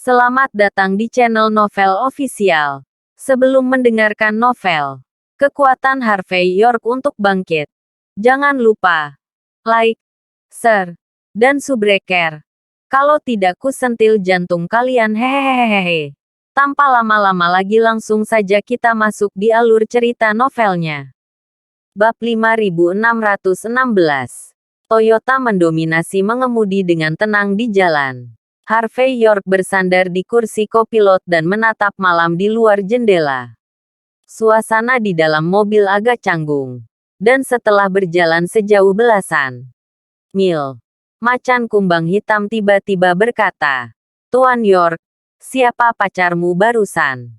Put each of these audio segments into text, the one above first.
Selamat datang di channel Novel Official. Sebelum mendengarkan novel, kekuatan Harvey York untuk bangkit. Jangan lupa like, share, dan subscribe. Kalau tidak kusentil jantung kalian hehehehe. Tanpa lama-lama lagi langsung saja kita masuk di alur cerita novelnya. Bab 5616. Toyota mendominasi mengemudi dengan tenang di jalan. Harvey York bersandar di kursi kopilot dan menatap malam di luar jendela. Suasana di dalam mobil agak canggung. Dan setelah berjalan sejauh belasan mil, macan kumbang hitam tiba-tiba berkata, "Tuan York, siapa pacarmu barusan?"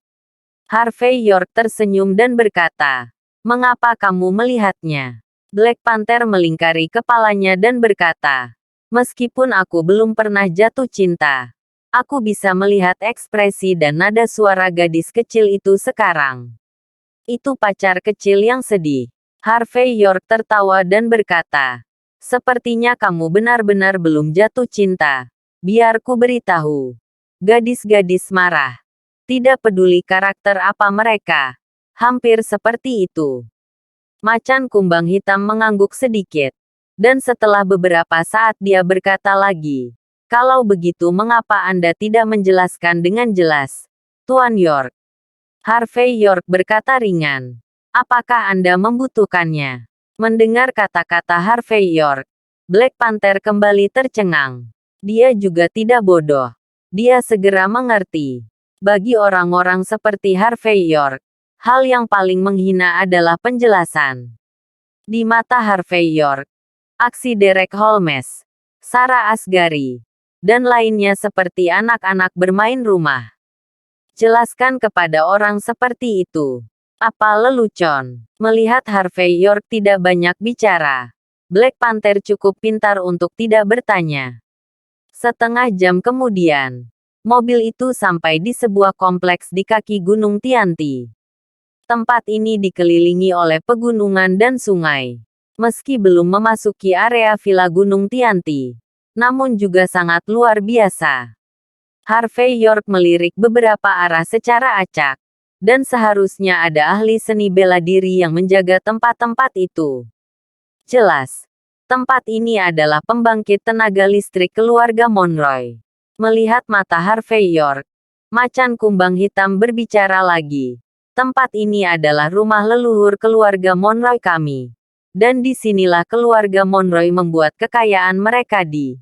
Harvey York tersenyum dan berkata, "Mengapa kamu melihatnya?" Black Panther melingkari kepalanya dan berkata, "Meskipun aku belum pernah jatuh cinta, aku bisa melihat ekspresi dan nada suara gadis kecil itu sekarang. Itu pacar kecil yang sedih." Harvey York tertawa dan berkata, "Sepertinya kamu benar-benar belum jatuh cinta. Biar ku beritahu. Gadis-gadis marah. Tidak peduli karakter apa mereka. Hampir seperti itu." Macan kumbang hitam mengangguk sedikit. Dan setelah beberapa saat dia berkata lagi, "Kalau begitu mengapa Anda tidak menjelaskan dengan jelas, Tuan York?" Harvey York berkata ringan, "Apakah Anda membutuhkannya?" Mendengar kata-kata Harvey York, Black Panther kembali tercengang. Dia juga tidak bodoh. Dia segera mengerti. Bagi orang-orang seperti Harvey York, hal yang paling menghina adalah penjelasan. Di mata Harvey York, aksi Derek Holmes, Sarah Asghari, dan lainnya seperti anak-anak bermain rumah. Jelaskan kepada orang seperti itu. Apa lelucon? Melihat Harvey York tidak banyak bicara, Black Panther cukup pintar untuk tidak bertanya. Setengah jam kemudian, mobil itu sampai di sebuah kompleks di kaki Gunung Tianti. Tempat ini dikelilingi oleh pegunungan dan sungai. Meski belum memasuki area Villa Gunung Tianti, namun juga sangat luar biasa. Harvey York melirik beberapa arah secara acak, dan seharusnya ada ahli seni bela diri yang menjaga tempat-tempat itu. Jelas, tempat ini adalah pembangkit tenaga listrik keluarga Monroy. Melihat mata Harvey York, macan kumbang hitam berbicara lagi. "Tempat ini adalah rumah leluhur keluarga Monroy kami. Dan disinilah keluarga Monroy membuat kekayaan mereka di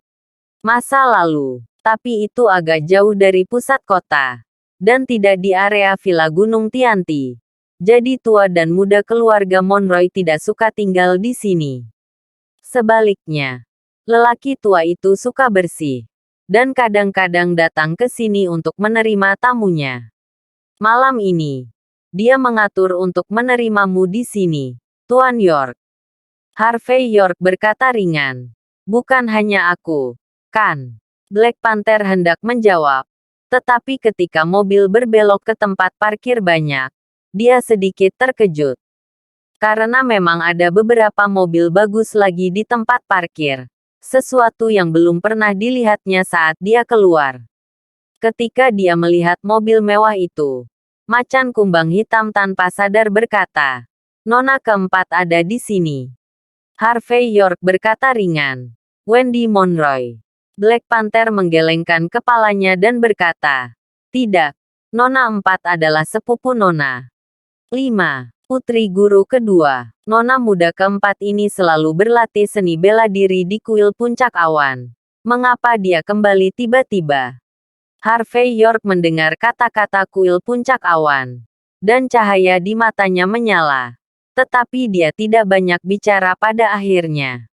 masa lalu. Tapi itu agak jauh dari pusat kota. Dan tidak di area Villa Gunung Tianti. Jadi tua dan muda keluarga Monroy tidak suka tinggal di sini. Sebaliknya, lelaki tua itu suka bersih. Dan kadang-kadang datang ke sini untuk menerima tamunya. Malam ini, dia mengatur untuk menerimamu di sini, Tuan York." Harvey York berkata ringan. "Bukan hanya aku, kan?" Black Panther hendak menjawab. Tetapi ketika mobil berbelok ke tempat parkir banyak, dia sedikit terkejut. Karena memang ada beberapa mobil bagus lagi di tempat parkir. Sesuatu yang belum pernah dilihatnya saat dia keluar. Ketika dia melihat mobil mewah itu, macan kumbang hitam tanpa sadar berkata, "Nona keempat ada di sini." Harvey York berkata ringan, "Wendy Monroy." Black Panther menggelengkan kepalanya dan berkata, "Tidak. Nona empat adalah sepupu Nona 5, putri guru kedua. Nona muda keempat ini selalu berlatih seni bela diri di kuil puncak awan. Mengapa dia kembali tiba-tiba?" Harvey York mendengar kata-kata kuil puncak awan. Dan cahaya di matanya menyala. Tetapi dia tidak banyak bicara pada akhirnya.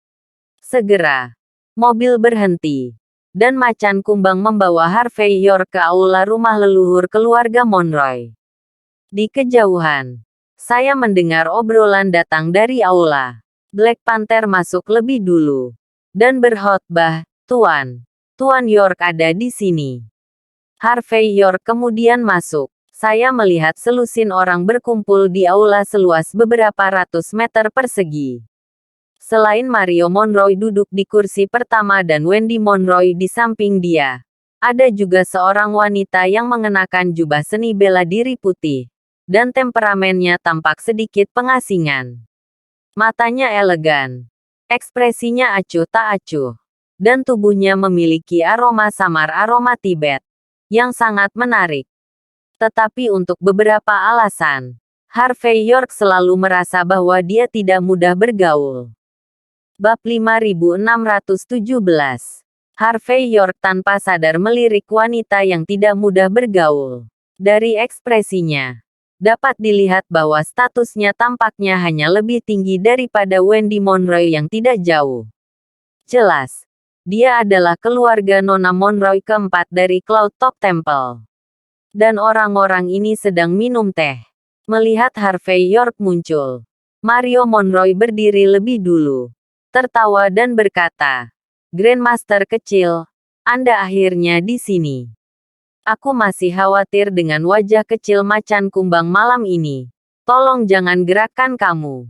Segera, mobil berhenti. Dan macan kumbang membawa Harvey York ke aula rumah leluhur keluarga Monroy. Di kejauhan, saya mendengar obrolan datang dari aula. Black Panther masuk lebih dulu. Dan berkhotbah, "Tuan York ada di sini." Harvey York kemudian masuk. Saya melihat selusin orang berkumpul di aula seluas beberapa ratus meter persegi. Selain Mario Monroy duduk di kursi pertama dan Wendy Monroy di samping dia, Ada juga seorang wanita yang mengenakan jubah seni bela diri putih, dan temperamennya tampak sedikit pengasingan. Matanya elegan, ekspresinya acuh tak acuh, dan tubuhnya memiliki aroma samar aroma Tibet, yang sangat menarik. Tetapi untuk beberapa alasan, Harvey York selalu merasa bahwa dia tidak mudah bergaul. Bab 5617. Harvey York tanpa sadar melirik wanita yang tidak mudah bergaul. Dari ekspresinya, dapat dilihat bahwa statusnya tampaknya hanya lebih tinggi daripada Wendy Monroe yang tidak jauh. Jelas, dia adalah keluarga Nona Monroe keempat dari Cloud Top Temple. Dan orang-orang ini sedang minum teh. Melihat Harvey York muncul, Mario Monroe berdiri lebih dulu, tertawa dan berkata, "Grandmaster kecil, Anda akhirnya di sini. Aku masih khawatir dengan wajah kecil macan kumbang malam ini. Tolong jangan gerakkan kamu.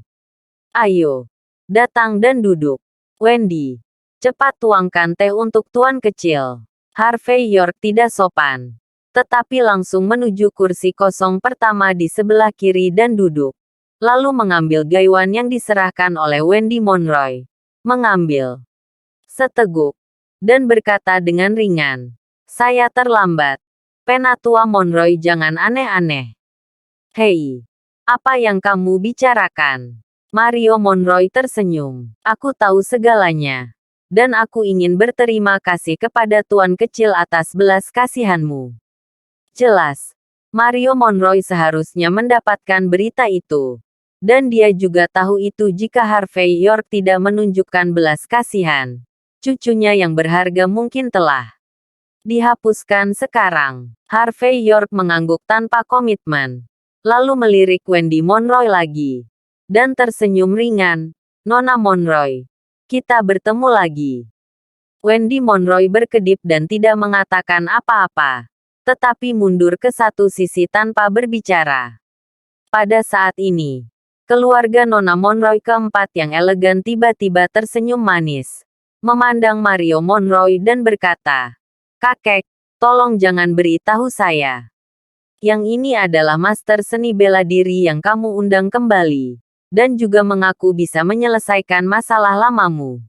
Ayo, datang dan duduk. Wendy, cepat tuangkan teh untuk tuan kecil." Harvey York tidak sopan, tetapi langsung menuju kursi kosong pertama di sebelah kiri dan duduk. Lalu mengambil gaiwan yang diserahkan oleh Wendy Monroe. Mengambil seteguk, dan berkata dengan ringan, "Saya terlambat. Penatua Monroe, jangan aneh-aneh." "Hei, apa yang kamu bicarakan?" Mario Monroe tersenyum. "Aku tahu segalanya. Dan aku ingin berterima kasih kepada tuan kecil atas belas kasihanmu." Jelas, Mario Monroe seharusnya mendapatkan berita itu. Dan dia juga tahu itu jika Harvey York tidak menunjukkan belas kasihan. Cucunya yang berharga mungkin telah dihapuskan sekarang. Harvey York mengangguk tanpa komitmen, lalu melirik Wendy Monroe lagi, dan tersenyum ringan. "Nona Monroe, kita bertemu lagi." Wendy Monroe berkedip dan tidak mengatakan apa-apa, tetapi mundur ke satu sisi tanpa berbicara. Pada saat ini, keluarga Nona Monroe keempat yang elegan tiba-tiba tersenyum manis, memandang Mario Monroe dan berkata, "Kakek, tolong jangan beritahu saya. Yang ini adalah master seni bela diri yang kamu undang kembali, dan juga mengaku bisa menyelesaikan masalah lamamu.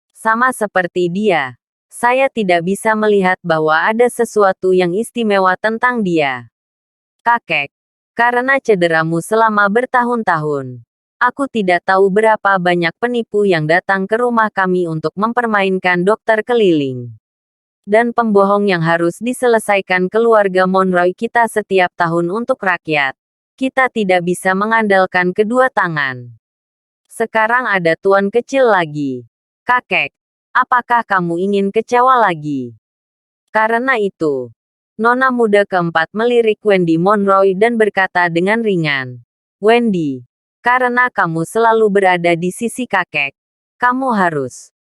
Sama seperti dia, saya tidak bisa melihat bahwa ada sesuatu yang istimewa tentang dia. Kakek, karena cederamu selama bertahun-tahun, aku tidak tahu berapa banyak penipu yang datang ke rumah kami untuk mempermainkan dokter keliling. Dan pembohong yang harus diselesaikan keluarga Monroe kita setiap tahun untuk rakyat. Kita tidak bisa mengandalkan kedua tangan. Sekarang ada tuan kecil lagi. Kakek, apakah kamu ingin kecewa lagi?" Karena itu, Nona muda keempat melirik Wendy Monroe dan berkata dengan ringan, "Wendy, karena kamu selalu berada di sisi kakek, kamu harus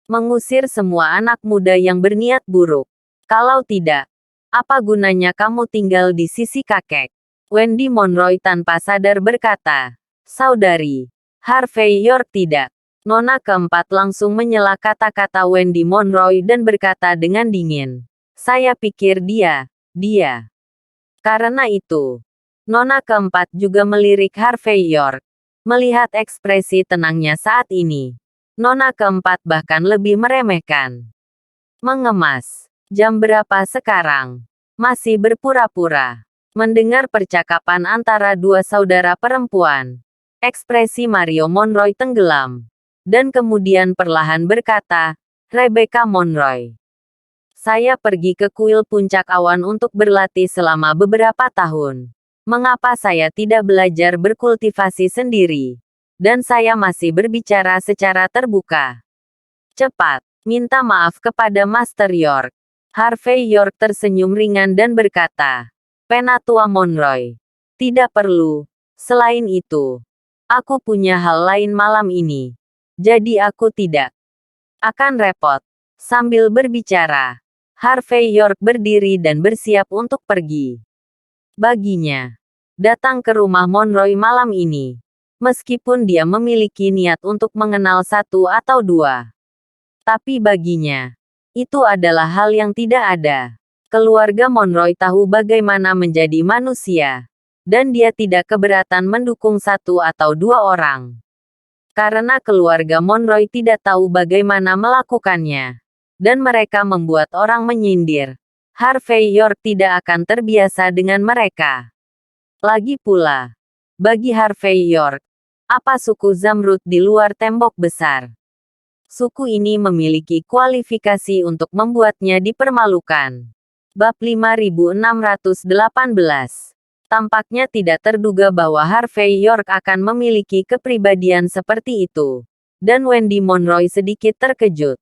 mengusir semua anak muda yang berniat buruk. Kalau tidak, apa gunanya kamu tinggal di sisi kakek?" Wendy Monroe tanpa sadar berkata, "Saudari Harvey York tidak." Nona keempat langsung menyela kata-kata Wendy Monroe dan berkata dengan dingin, "Saya pikir dia. Karena itu, Nona keempat juga melirik Harvey York. Melihat ekspresi tenangnya saat ini, Nona keempat bahkan lebih meremehkan. Mengemas. "Jam berapa sekarang?" Masih berpura-pura. Mendengar percakapan antara dua saudara perempuan, ekspresi Mario Monroe tenggelam. Dan kemudian perlahan berkata, "Rebecca Monroe. Saya pergi ke kuil puncak awan untuk berlatih selama beberapa tahun. Mengapa saya tidak belajar berkultivasi sendiri? Dan saya masih berbicara secara terbuka. Cepat, minta maaf kepada Master York." Harvey York tersenyum ringan dan berkata, "Penatua Monroe, tidak perlu. Selain itu, aku punya hal lain malam ini. Jadi aku tidak akan repot." Sambil berbicara, Harvey York berdiri dan bersiap untuk pergi. Baginya, datang ke rumah Monroe malam ini, meskipun dia memiliki niat untuk mengenal satu atau dua. Tapi baginya, Itu adalah hal yang tidak ada. Keluarga Monroe tahu bagaimana menjadi manusia. Dan dia tidak keberatan mendukung satu atau dua orang. Karena keluarga Monroe tidak tahu bagaimana melakukannya. Dan mereka membuat orang menyindir. Harvey York tidak akan terbiasa dengan mereka. Lagi pula, bagi Harvey York, apa suku Zamrud di luar tembok besar? Suku ini memiliki kualifikasi untuk membuatnya dipermalukan. Bab 5618. Tampaknya tidak terduga bahwa Harvey York akan memiliki kepribadian seperti itu. Dan Wendy Monroe sedikit terkejut.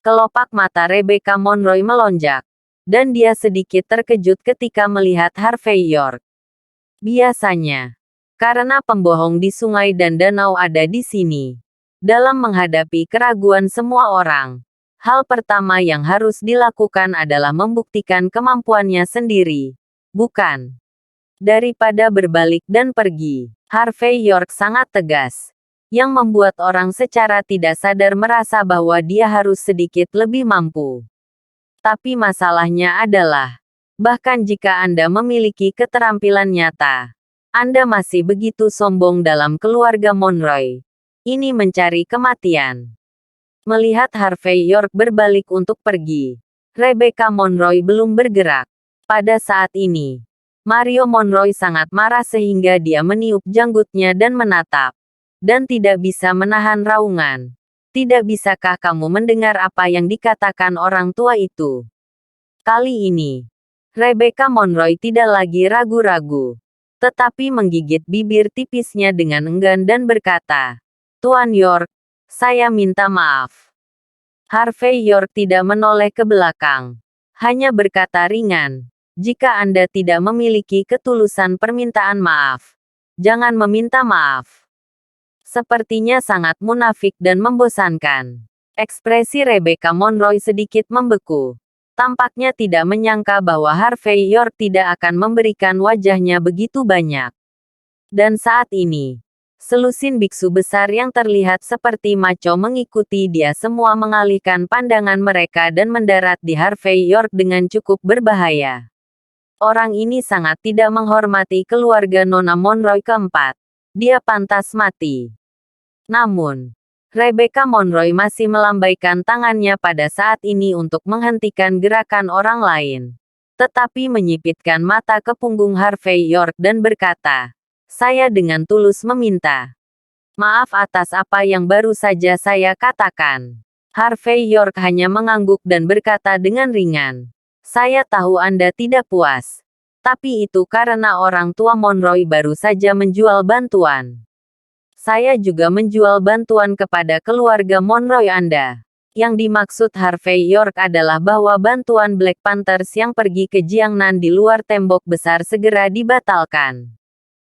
Kelopak mata Rebecca Monroe melonjak. Dan dia sedikit terkejut ketika melihat Harvey York. Biasanya, karena pembohong di sungai dan danau ada di sini. Dalam menghadapi keraguan semua orang, hal pertama yang harus dilakukan adalah membuktikan kemampuannya sendiri. Bukan. Daripada berbalik dan pergi, Harvey York sangat tegas. Yang membuat orang secara tidak sadar merasa bahwa dia harus sedikit lebih mampu. Tapi masalahnya adalah, bahkan jika Anda memiliki keterampilan nyata, Anda masih begitu sombong dalam keluarga Monroe. Ini mencari kematian. Melihat Harvey York berbalik untuk pergi, Rebecca Monroe belum bergerak. Pada saat ini, Mario Monroe sangat marah sehingga dia meniup janggutnya dan menatap. Dan tidak bisa menahan raungan. Tidak bisakah kamu mendengar apa yang dikatakan orang tua itu? Kali ini, Rebecca Monroe tidak lagi ragu-ragu. Tetapi menggigit bibir tipisnya dengan enggan dan berkata, "Tuan York, saya minta maaf." Harvey York tidak menoleh ke belakang. Hanya berkata ringan, "Jika Anda tidak memiliki ketulusan permintaan maaf, jangan meminta maaf." Sepertinya sangat munafik dan membosankan. Ekspresi Rebecca Monroe sedikit membeku. Tampaknya tidak menyangka bahwa Harvey York tidak akan memberikan wajahnya begitu banyak. Dan saat ini, selusin biksu besar yang terlihat seperti maco mengikuti dia semua mengalihkan pandangan mereka dan mendarat di Harvey York dengan cukup berbahaya. Orang ini sangat tidak menghormati keluarga Nona Monroe keempat. Dia pantas mati. Namun, Rebecca Monroe masih melambaikan tangannya pada saat ini untuk menghentikan gerakan orang lain. Tetapi menyipitkan mata ke punggung Harvey York dan berkata, "Saya dengan tulus meminta maaf atas apa yang baru saja saya katakan." Harvey York hanya mengangguk dan berkata dengan ringan, "Saya tahu Anda tidak puas. Tapi itu karena orang tua Monroe baru saja menjual bantuan. Saya juga menjual bantuan kepada keluarga Monroe Anda." Yang dimaksud Harvey York adalah bahwa bantuan Black Panthers yang pergi ke Jiangnan di luar tembok besar segera dibatalkan.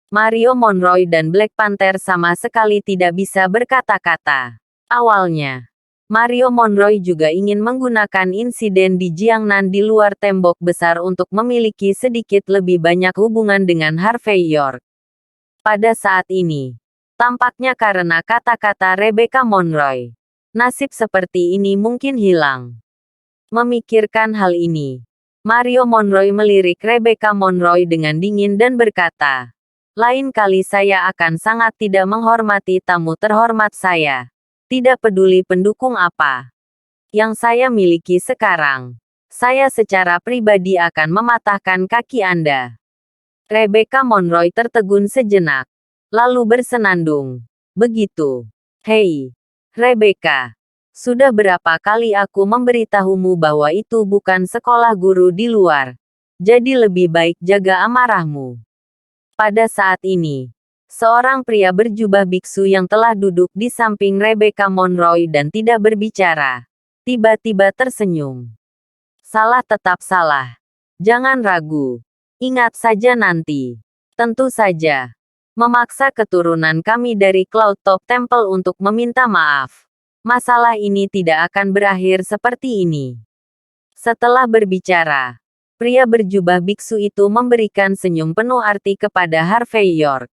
Mario Monroe dan Black Panther sama sekali tidak bisa berkata-kata. Awalnya, Mario Monroe juga ingin menggunakan insiden di Jiangnan di luar tembok besar untuk memiliki sedikit lebih banyak hubungan dengan Harvey York. Pada saat ini, tampaknya karena kata-kata Rebecca Monroe, nasib seperti ini mungkin hilang. Memikirkan hal ini, Mario Monroe melirik Rebecca Monroe dengan dingin dan berkata, "Lain kali saya akan sangat tidak menghormati tamu terhormat saya. Tidak peduli pendukung apa yang saya miliki sekarang. Saya secara pribadi akan mematahkan kaki Anda." Rebecca Monroe tertegun sejenak. Lalu bersenandung. "Begitu. Hei, Rebecca. Sudah berapa kali aku memberitahumu bahwa itu bukan sekolah guru di luar. Jadi lebih baik jaga amarahmu." Pada saat ini, seorang pria berjubah biksu yang telah duduk di samping Rebecca Monroe dan tidak berbicara, tiba-tiba tersenyum. "Salah tetap salah. Jangan ragu. Ingat saja nanti. Tentu saja. Memaksa keturunan kami dari Cloud Top Temple untuk meminta maaf. Masalah ini tidak akan berakhir seperti ini." Setelah berbicara, pria berjubah biksu itu memberikan senyum penuh arti kepada Harvey York.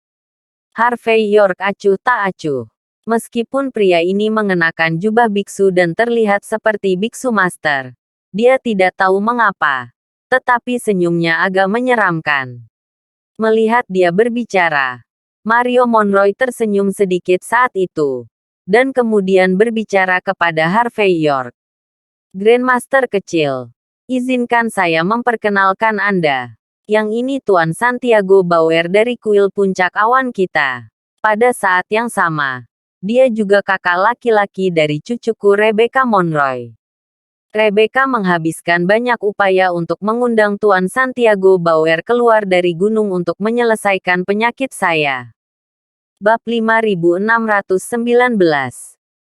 Harvey York acuh tak acuh. Meskipun pria ini mengenakan jubah biksu dan terlihat seperti biksu master, dia tidak tahu mengapa, tetapi senyumnya agak menyeramkan. Melihat dia berbicara, Mario Monroe tersenyum sedikit saat itu, dan kemudian berbicara kepada Harvey York. Grandmaster kecil, izinkan saya memperkenalkan Anda. Yang ini Tuan Santiago Bauer dari kuil puncak awan kita. Pada saat yang sama, dia juga kakak laki-laki dari cucuku Rebecca Monroe. Rebecca menghabiskan banyak upaya untuk mengundang Tuan Santiago Bauer keluar dari gunung untuk menyelesaikan penyakit saya. Bab 5619.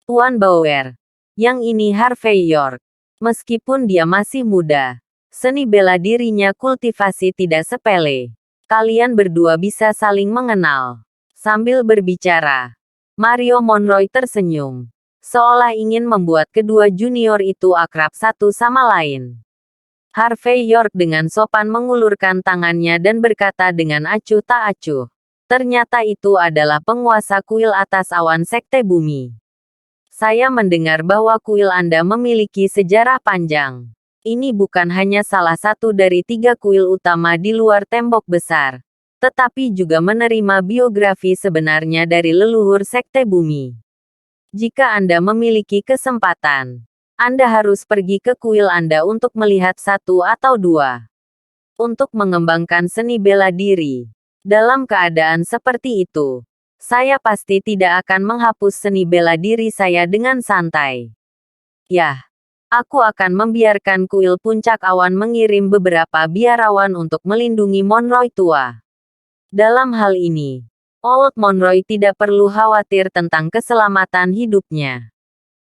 Tuan Bauer. Yang ini Harvey York. Meskipun dia masih muda, seni bela dirinya kultivasi tidak sepele. Kalian berdua bisa saling mengenal. Sambil berbicara, Mario Monroe tersenyum, seolah ingin membuat kedua junior itu akrab satu sama lain. Harvey York dengan sopan mengulurkan tangannya dan berkata dengan acuh tak acuh, ternyata itu adalah penguasa kuil atas awan Sekte Bumi. Saya mendengar bahwa kuil Anda memiliki sejarah panjang. Ini bukan hanya salah satu dari 3 kuil utama di luar tembok besar, tetapi juga menerima biografi sebenarnya dari leluhur Sekte Bumi. Jika Anda memiliki kesempatan, Anda harus pergi ke kuil Anda untuk melihat 1 atau 2. Untuk mengembangkan seni bela diri. Dalam keadaan seperti itu, saya pasti tidak akan menghapus seni bela diri saya dengan santai. Yah, aku akan membiarkan kuil puncak awan mengirim beberapa biarawan untuk melindungi Monroe tua. Dalam hal ini, Old Monroe tidak perlu khawatir tentang keselamatan hidupnya.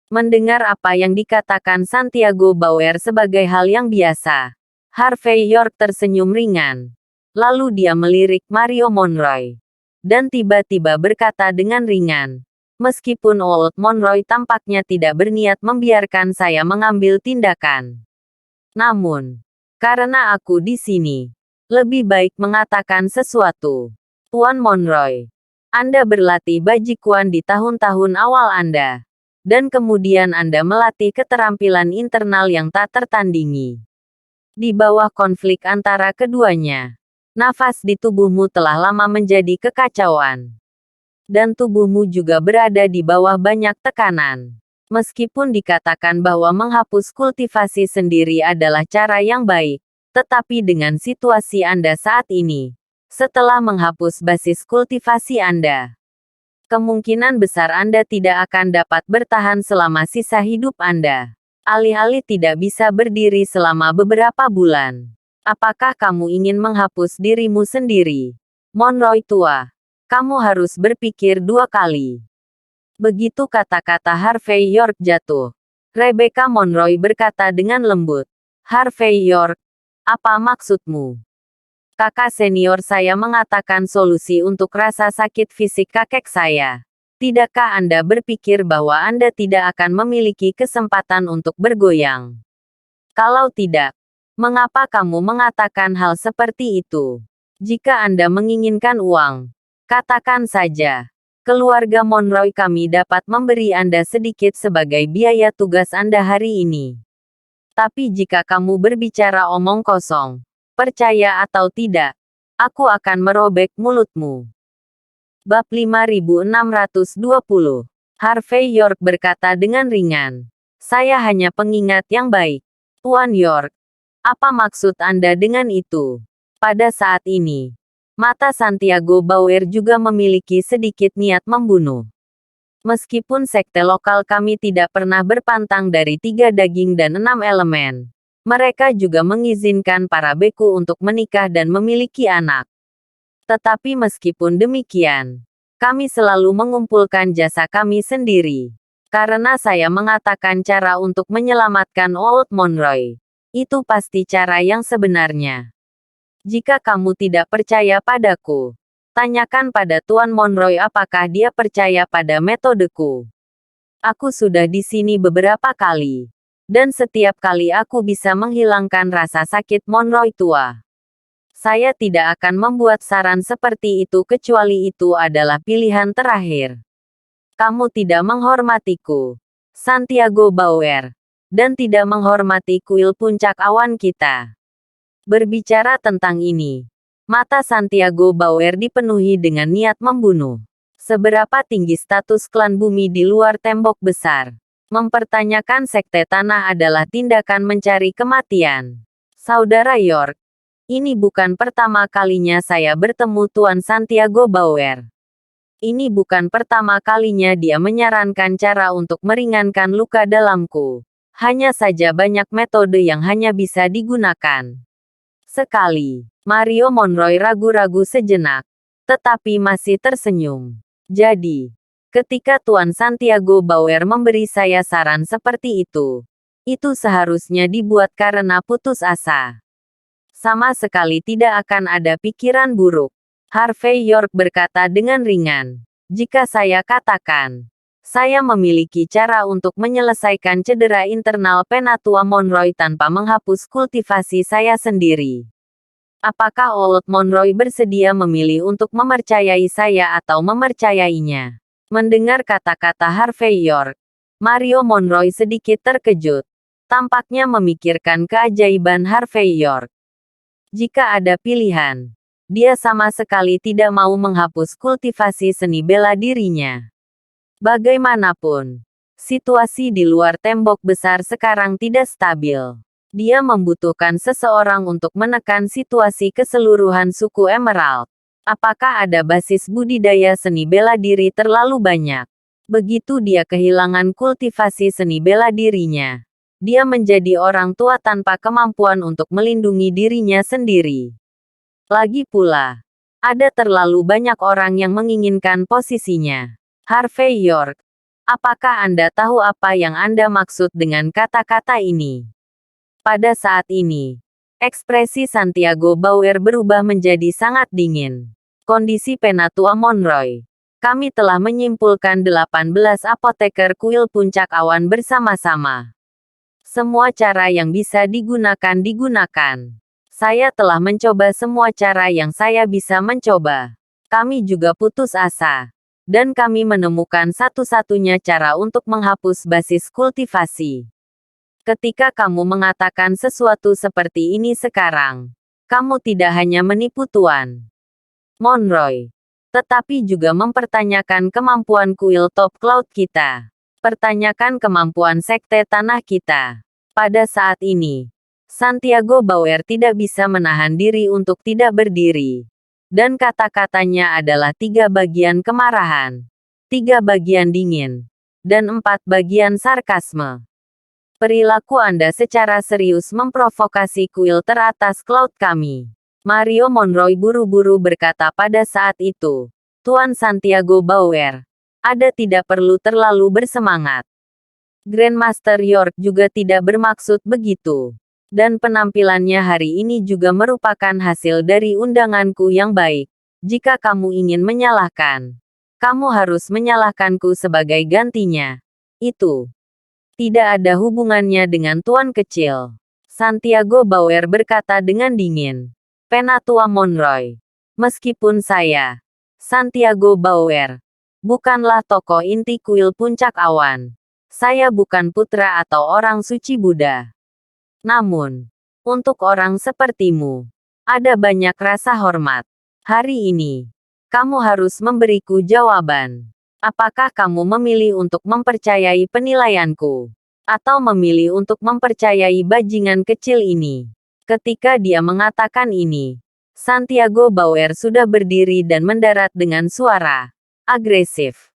Mendengar apa yang dikatakan Santiago Bauer sebagai hal yang biasa, Harvey York tersenyum ringan. Lalu dia melirik Mario Monroe. Dan tiba-tiba berkata dengan ringan, meskipun Old Monroe tampaknya tidak berniat membiarkan saya mengambil tindakan. Namun, karena aku di sini, lebih baik mengatakan sesuatu. Tuan Monroe, Anda berlatih bajikuan di tahun-tahun awal Anda. Dan kemudian Anda melatih keterampilan internal yang tak tertandingi. Di bawah konflik antara keduanya, nafas di tubuhmu telah lama menjadi kekacauan. Dan tubuhmu juga berada di bawah banyak tekanan. Meskipun dikatakan bahwa menghapus kultivasi sendiri adalah cara yang baik, tetapi dengan situasi Anda saat ini, setelah menghapus basis kultivasi Anda, kemungkinan besar Anda tidak akan dapat bertahan selama sisa hidup Anda. Alih-alih tidak bisa berdiri selama beberapa bulan. Apakah kamu ingin menghapus dirimu sendiri? Monroe tua, kamu harus berpikir 2 kali. Begitu kata-kata Harvey York jatuh, Rebecca Monroe berkata dengan lembut, Harvey York, apa maksudmu? Kakak senior saya mengatakan solusi untuk rasa sakit fisik kakek saya. Tidakkah Anda berpikir bahwa Anda tidak akan memiliki kesempatan untuk bergoyang? Kalau tidak, mengapa kamu mengatakan hal seperti itu? Jika Anda menginginkan uang, katakan saja. Keluarga Monroe kami dapat memberi Anda sedikit sebagai biaya tugas Anda hari ini. Tapi jika kamu berbicara omong kosong, percaya atau tidak, aku akan merobek mulutmu. Bab 5620. Harvey York berkata dengan ringan. Saya hanya pengingat yang baik. Tuan York, apa maksud Anda dengan itu? Pada saat ini, mata Santiago Bauer juga memiliki sedikit niat membunuh. Meskipun sekte lokal kami tidak pernah berpantang dari 3 daging dan 6 elemen, mereka juga mengizinkan para beku untuk menikah dan memiliki anak. Tetapi meskipun demikian, kami selalu mengumpulkan jasa kami sendiri. Karena saya mengatakan cara untuk menyelamatkan Old Monroe, itu pasti cara yang sebenarnya. Jika kamu tidak percaya padaku, tanyakan pada Tuan Monroe apakah dia percaya pada metodeku. Aku sudah di sini beberapa kali, dan setiap kali aku bisa menghilangkan rasa sakit Monroe tua. Saya tidak akan membuat saran seperti itu kecuali itu adalah pilihan terakhir. Kamu tidak menghormatiku, Santiago Bauer, dan tidak menghormati kuil puncak awan kita. Berbicara tentang ini, mata Santiago Bauer dipenuhi dengan niat membunuh. Seberapa tinggi status klan bumi di luar tembok besar? Mempertanyakan sekte tanah adalah tindakan mencari kematian. Saudara York, ini bukan pertama kalinya saya bertemu Tuan Santiago Bauer. Ini bukan pertama kalinya dia menyarankan cara untuk meringankan luka dalamku. Hanya saja banyak metode yang hanya bisa digunakan. Sekali, Mario Monroy ragu-ragu sejenak, tetapi masih tersenyum. Jadi, ketika Tuan Santiago Bauer memberi saya saran seperti itu seharusnya dibuat karena putus asa. Sama sekali tidak akan ada pikiran buruk. Harvey York berkata dengan ringan. Jika saya katakan, saya memiliki cara untuk menyelesaikan cedera internal Penatua Monroy tanpa menghapus kultivasi saya sendiri. Apakah Old Monroy bersedia memilih untuk mempercayai saya atau mempercayainya? Mendengar kata-kata Harvey York, Mario Monroy sedikit terkejut. Tampaknya memikirkan keajaiban Harvey York. Jika ada pilihan, dia sama sekali tidak mau menghapus kultivasi seni bela dirinya. Bagaimanapun, situasi di luar tembok besar sekarang tidak stabil. Dia membutuhkan seseorang untuk menekan situasi keseluruhan suku Emerald. Apakah ada basis budidaya seni bela diri terlalu banyak? Begitu dia kehilangan kultivasi seni bela dirinya, dia menjadi orang tua tanpa kemampuan untuk melindungi dirinya sendiri. Lagi pula, ada terlalu banyak orang yang menginginkan posisinya. Harvey York, apakah Anda tahu apa yang Anda maksud dengan kata-kata ini? Pada saat ini, ekspresi Santiago Bauer berubah menjadi sangat dingin. Kondisi Penatua Monroy. Kami telah menyimpulkan 18 apoteker kuil puncak awan bersama-sama. Semua cara yang bisa digunakan. Saya telah mencoba semua cara yang saya bisa mencoba. Kami juga putus asa. Dan kami menemukan satu-satunya cara untuk menghapus basis kultivasi. Ketika kamu mengatakan sesuatu seperti ini sekarang, kamu tidak hanya menipu Tuan Monroy, tetapi juga mempertanyakan kemampuan kuil top cloud kita. Pertanyakan kemampuan sekte tanah kita. Pada saat ini, Santiago Bauer tidak bisa menahan diri untuk tidak berdiri. Dan kata-katanya adalah 3 bagian kemarahan, 3 bagian dingin, dan 4 bagian sarkasme. Perilaku Anda secara serius memprovokasi kuil teratas cloud kami. Mario Monroy buru-buru berkata pada saat itu. Tuan Santiago Bauer, Anda tidak perlu terlalu bersemangat. Grandmaster York juga tidak bermaksud begitu. Dan penampilannya hari ini juga merupakan hasil dari undanganku yang baik. Jika kamu ingin menyalahkan, kamu harus menyalahkanku sebagai gantinya. Itu tidak ada hubungannya dengan Tuan Kecil. Santiago Bauer berkata dengan dingin. Penatua Monroy. Meskipun saya, Santiago Bauer, bukanlah tokoh inti kuil puncak awan. Saya bukan putra atau orang suci Buddha. Namun, untuk orang sepertimu, ada banyak rasa hormat. Hari ini, kamu harus memberiku jawaban. Apakah kamu memilih untuk mempercayai penilaianku? Atau memilih untuk mempercayai bajingan kecil ini? Ketika dia mengatakan ini, Santiago Bauer sudah berdiri dan mendarat dengan suara agresif.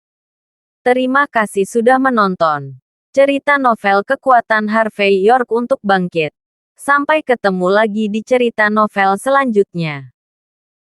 Terima kasih sudah menonton. Cerita novel kekuatan Harvey York untuk bangkit. Sampai ketemu lagi di cerita novel selanjutnya.